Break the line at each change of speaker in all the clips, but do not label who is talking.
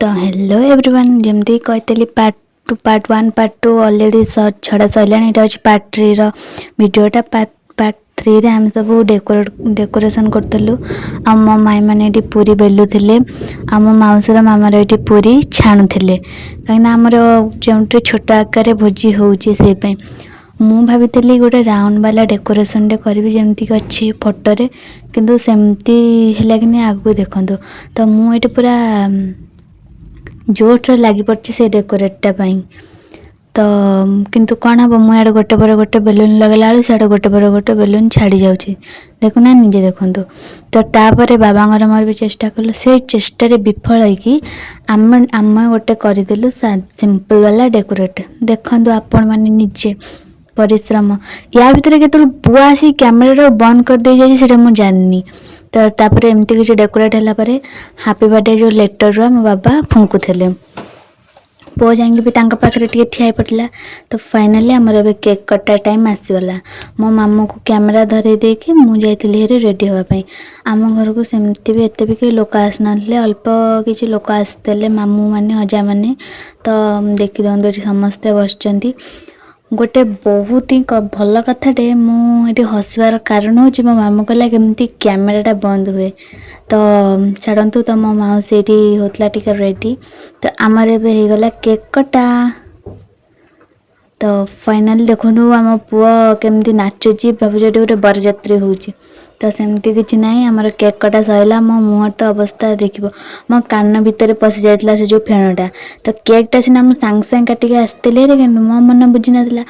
तो hello everyone जमती कहते part two part one part two already छड़ा सरला यहाँ अच्छे पार्ट थ्री भिडियोटा पार्ट थ्री रे आम सब डेकोरेशन करूँ आम माई मैंने पूरी बेलुले आम माउसर मामार ये पूरी छाणुले कहीं आमर जो छोट आकार भोजी होची मु भाभी गोटे राउंड वाला डेकोरेशन करी जमती अच्छी फोटो रे किंतु सेमती है कि नहीं आगू देखो तो मुझे पूरा जोर से लगी पड़ी से डेकोरेटा तो किंतु कौन हम मुझे गोटे पर गोटे बेलून लगेला बेलू गोटे पर गोटे बेलून छाड़ी जाऊँगी देखुना निजे देखु तो तापर बाबा मोर भी चेष्टा कलु से चेष्टा विफल होगी आम गोटे करदेलु सिंपल वाला डेकोरेट देखु आपण मैंने निजे परिश्रम या भितर के बुआ आसी कैमेरा बंद कर दे जाए मुझे जाननी तो तापर एमती किसी डेकोरेट है हैप्पी बर्थडे जो लेटर मो बाबा फुंकुले पुआ जाइए भी पाखे ठिया पड़ा तो फाइनाली आमर ए केक कटा टाइम आसीगला मो मामू को कैमेरा धरे देके मुझे रेडी होगापाई आम घर को सेमती भी एत भी कई लोक आसना अल्प किसी लोक आसते मामू मैंने अजा मैंने तो देखी दिखाँ ये समस्ते बसचंती गोटे बहुत ही भल कथाटे मुझे हसबार कारण हूँ मो मामू कहला केमती कैमेराटा बंद हुए तो छाड़ू तो मो माउसी होता टिके रेडी तो आमर एगला केक कटा तो फाइनाली देखु आम पुआ केमती नाचुची भावुँ गोटे बरजात्री होची तो सेमती किसी ना आमर केक कटा सरला मो मुहर तो अवस्था देख मो कान भितर पशि जाता से जो फेणटा तो केकटा सीना मुझे सांगे सांगे काटिक आसती कि मो मन बुझी नाला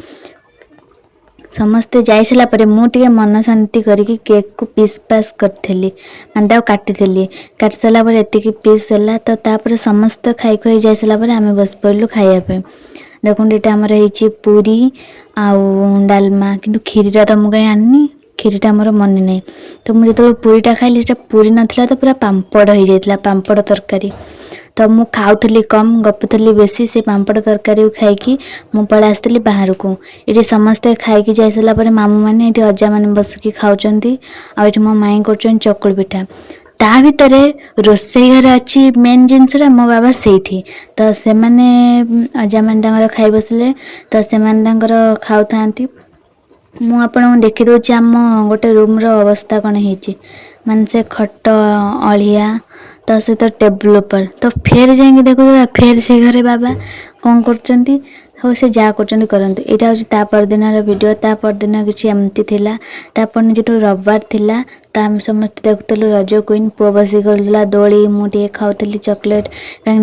समस्ते जाई सारा पर मुझे मन शांति करके केक को पीस पास करी माने काटी काटी सारापर एतिक पीस है तो तापर समस्त खाई खुई जाई सारापर आम बस पड़ू खाइापे देखो ये आमर हो पूरी आउ डालमा किंतु खीरीटा तो मुझे आनी खीरीटा मोर मन नहीं तो मुझे जो पूरीटा खाइली पूरी नाला तो पूरा पांपड़ हो जाता पांपड़ तरकारी तो मु खाऊली कम गपुली बेसी से पांपड़ तरकारी खाई मु पड़ा आसती बाहर को ये समस्ते खाई जाई सारापर मामू मैंने ये अजा मैंने बसिकी खाऊँ आठ मो माई कर चकुली पिठा ता भितर रोसई घर अच्छी मेन जिनसा मो बाबा से तो से मैंने अजा मैंने खाई बसले तो से खाऊ था मु आपन देखी दूची आम गोटे रूम रो अवस्था कौन है मान से खट अलिया तो से तो टेबल पर तो फेर जाइए देखो फेर से घरे बाबा कौन कर हो से जा करते यहाँ हूँ परदिन भिडियो परदिन किसी एमती थिला तापर जो रविवार थिला तो आम समस्त देखुलु रज क्वीन पुआ बस गला दोली मुझे खाऊली चॉकलेट कहीं